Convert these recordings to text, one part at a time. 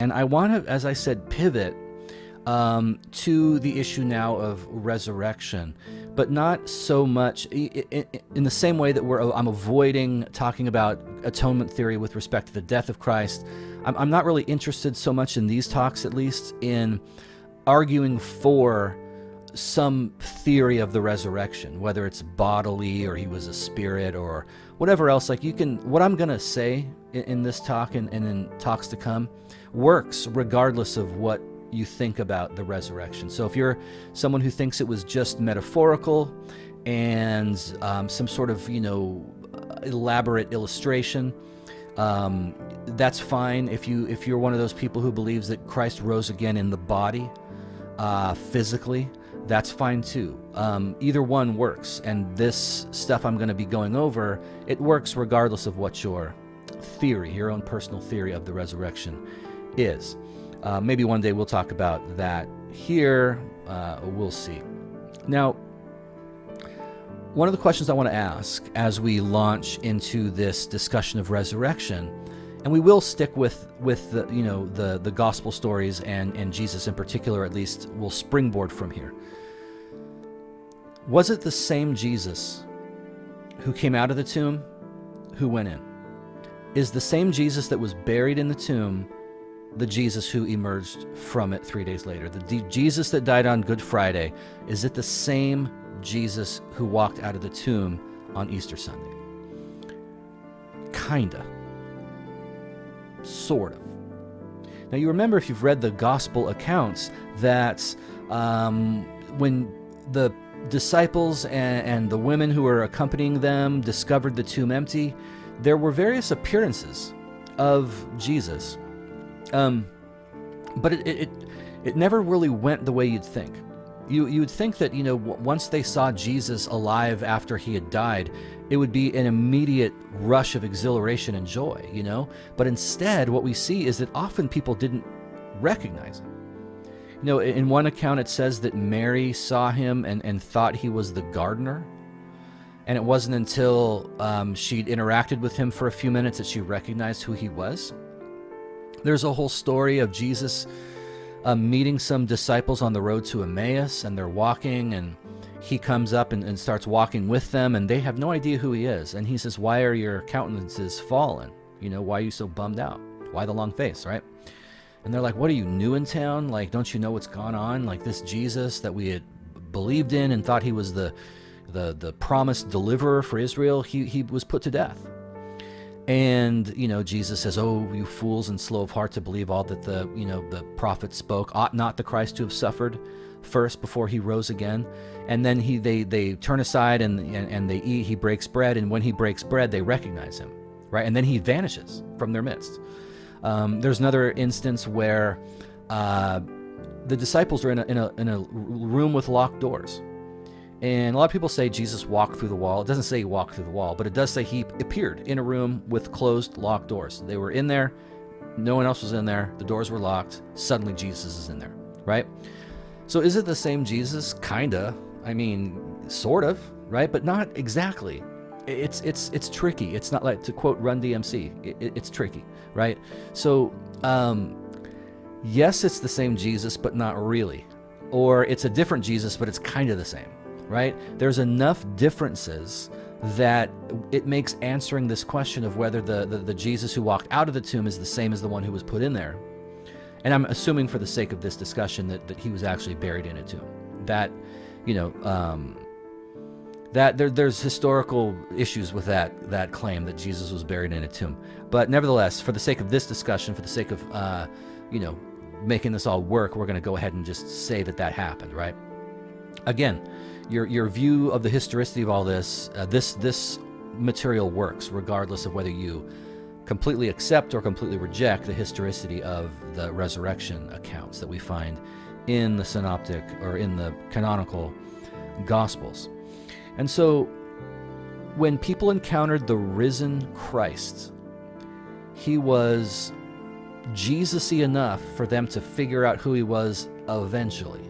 And I want to, as I said, pivot to the issue now of resurrection, but not so much in the same way that I'm avoiding talking about atonement theory with respect to the death of Christ. I'm not really interested so much in these talks, at least, in arguing for some theory of the resurrection, whether it's bodily or he was a spirit or whatever else. Like, what I'm going to say in this talk and in talks to come works regardless of what you think about the resurrection. So if you're someone who thinks it was just metaphorical and some sort of, elaborate illustration, that's fine. If you're one of those people who believes that Christ rose again in the body, physically, that's fine too. Either one works, and this stuff I'm going to be going over, it works regardless of what your theory, your own personal theory of the resurrection is. Maybe one day we'll talk about that here. We'll see. Now, one of the questions I want to ask as we launch into this discussion of resurrection, and we will stick with the gospel stories and Jesus in particular, at least we'll springboard from here. Was it the same Jesus who came out of the tomb who went in? Is the same Jesus that was buried in the tomb the Jesus who emerged from it 3 days later? The Jesus that died on Good Friday, is it the same Jesus who walked out of the tomb on Easter Sunday? Kinda. Sort of. Now, you remember, if you've read the gospel accounts, that when the disciples and the women who were accompanying them discovered the tomb empty, there were various appearances of Jesus. But it never really went the way you'd think. You would think that, once they saw Jesus alive after he had died, it would be an immediate rush of exhilaration and joy, But instead, what we see is that often people didn't recognize him. In one account, it says that Mary saw him and thought he was the gardener. And it wasn't until she'd interacted with him for a few minutes that she recognized who he was. There's a whole story of Jesus meeting some disciples on the road to Emmaus, and they're walking, and he comes up and starts walking with them, and they have no idea who he is. And he says, "Why are your countenances fallen? Why are you so bummed out? Why the long face, right?" And they're like, "What, are you new in town? Like, don't you know what's gone on? Like, this Jesus that we had believed in and thought he was the promised deliverer for Israel, he was put to death." And, Jesus says, "Oh, you fools and slow of heart to believe all that the prophets spoke. Ought not the Christ to have suffered first before he rose again?" And then they turn aside and they eat. He breaks bread, and when he breaks bread, they recognize him, right? And then he vanishes from their midst. There's another instance where the disciples are in a room with locked doors. And a lot of people say Jesus walked through the wall. It doesn't say he walked through the wall, but it does say he appeared in a room with closed, locked doors. They were in there. No one else was in there. The doors were locked. Suddenly Jesus is in there, right? So is it the same Jesus? Kinda. I mean, sort of, right? But not exactly. It's tricky. It's not like, to quote Run DMC, it's tricky, right? So, yes, it's the same Jesus, but not really. Or it's a different Jesus, but it's kind of the same. Right? There's enough differences that it makes answering this question of whether the Jesus who walked out of the tomb is the same as the one who was put in there. And I'm assuming, for the sake of this discussion, that he was actually buried in a tomb. That, that there's historical issues with that claim that Jesus was buried in a tomb. But nevertheless, for the sake of this discussion, for the sake of making this all work, we're going to go ahead and just say that happened, right? Again, your view of the historicity of all this, this material works regardless of whether you completely accept or completely reject the historicity of the resurrection accounts that we find in the synoptic or in the canonical Gospels. And so when people encountered the risen Christ, he was Jesus-y enough for them to figure out who he was eventually.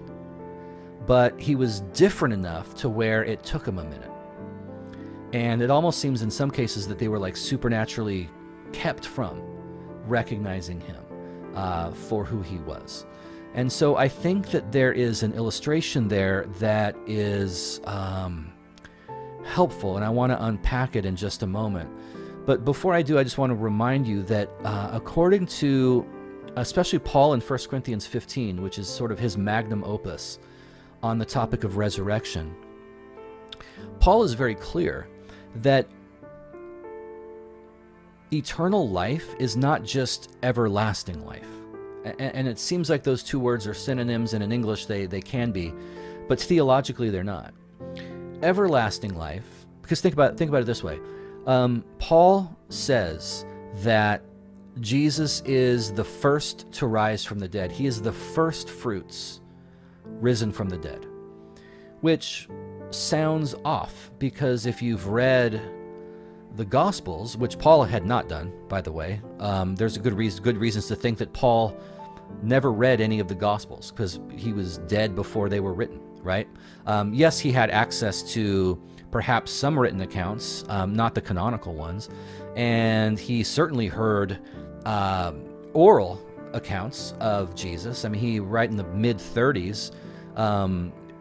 But he was different enough to where it took him a minute. And it almost seems in some cases that they were like supernaturally kept from recognizing him. for who he was. And so I think that there is an illustration there that is helpful, and I want to unpack it in just a moment. But before I do, I just want to remind you that according to especially Paul in 1 Corinthians 15, which is sort of his magnum opus on the topic of resurrection, Paul is very clear that eternal life is not just everlasting life. And it seems like those two words are synonyms, and in English they can be, but theologically they're not. Everlasting life, because think about it this way. Paul says that Jesus is the first to rise from the dead. He is the first fruits risen from the dead, which sounds off, because if you've read the Gospels, which Paul had not done, by the way, there's good reasons to think that Paul never read any of the Gospels, because he was dead before they were written, right? Yes, he had access to perhaps some written accounts, not the canonical ones, and he certainly heard oral accounts of Jesus. I mean, he, right in the mid-30s,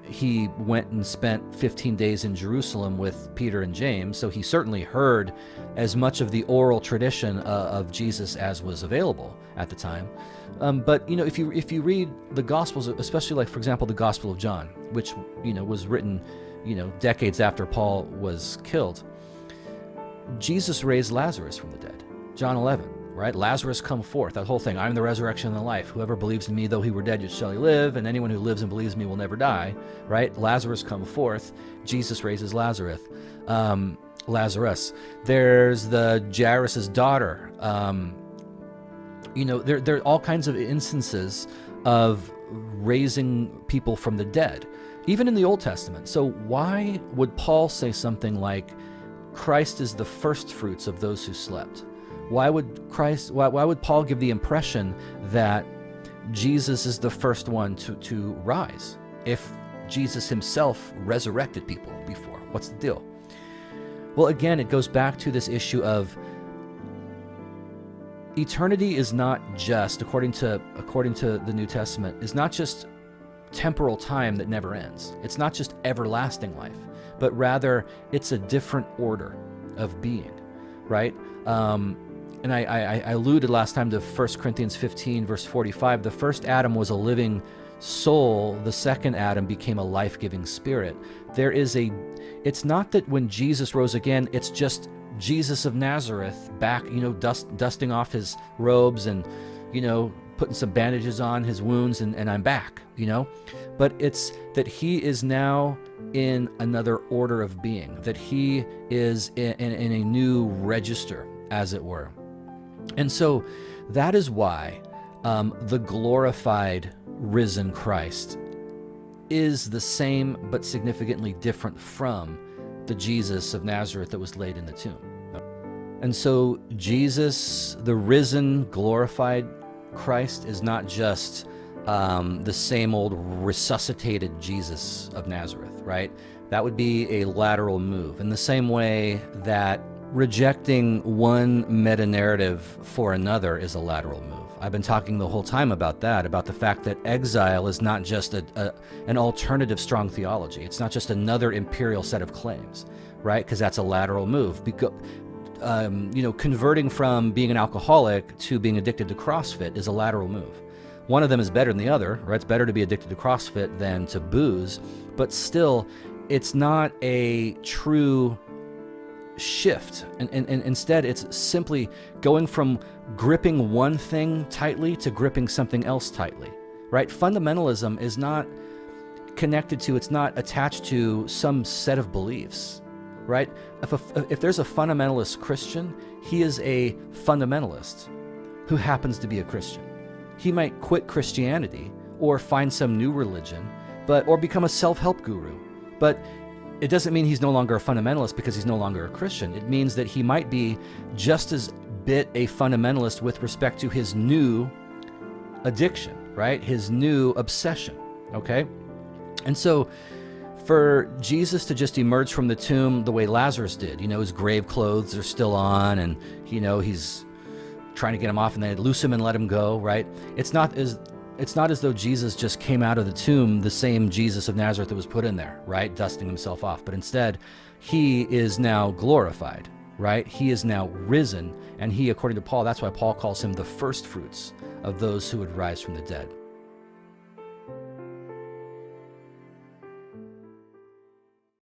he went and spent 15 days in Jerusalem with Peter and James, so he certainly heard as much of the oral tradition of Jesus as was available at the time. But if you read the Gospels, especially like, for example, the Gospel of John, which was written decades after Paul was killed, Jesus raised Lazarus from the dead. John 11. Right? Lazarus come forth, that whole thing. I'm the resurrection and the life. Whoever believes in me, though he were dead, yet shall he live, and anyone who lives and believes in me will never die. Right? Lazarus come forth. Jesus raises Lazarus. There's the Jairus' daughter. There are all kinds of instances of raising people from the dead, even in the Old Testament. So why would Paul say something like, Christ is the first fruits of those who slept? Why would Paul give the impression that Jesus is the first one to rise if Jesus himself resurrected people before? What's the deal? Well, again, it goes back to this issue of eternity is not just, according to the New Testament, is not just temporal time that never ends. It's not just everlasting life, but rather it's a different order of being, right? And I alluded last time to 1 Corinthians 15, verse 45. The first Adam was a living soul. The second Adam became a life-giving spirit. It's not that when Jesus rose again, it's just Jesus of Nazareth back, dusting off his robes and, putting some bandages on his wounds and I'm back, But it's that he is now in another order of being, that he is in a new register, as it were. And so that is why the glorified risen Christ is the same but significantly different from the Jesus of Nazareth that was laid in the tomb. And so Jesus, the risen, glorified Christ, is not just the same old resuscitated Jesus of Nazareth, right? That would be a lateral move. In the same way that rejecting one meta-narrative for another is a lateral move. I've been talking the whole time about that, about the fact that exile is not just an alternative strong theology. It's not just another imperial set of claims, right? Because that's a lateral move. Converting from being an alcoholic to being addicted to CrossFit is a lateral move. One of them is better than the other, right? It's better to be addicted to CrossFit than to booze, but still, it's not a true shift, and instead it's simply going from gripping one thing tightly to gripping something else tightly, right? Fundamentalism is not connected to, it's not attached to some set of beliefs, right? If there's a fundamentalist Christian, he is a fundamentalist who happens to be a Christian. He might quit Christianity or find some new religion, or become a self-help guru, but it doesn't mean he's no longer a fundamentalist because he's no longer a Christian. It means that he might be just as bit a fundamentalist with respect to his new addiction, right? His new obsession, okay? And so for Jesus to just emerge from the tomb the way Lazarus did, his grave clothes are still on and, he's trying to get him off, and they loose him and let him go, right? It's not as though Jesus just came out of the tomb the same Jesus of Nazareth that was put in there, right? Dusting himself off. But instead, he is now glorified, right? He is now risen. And he, according to Paul, that's why Paul calls him the first fruits of those who would rise from the dead.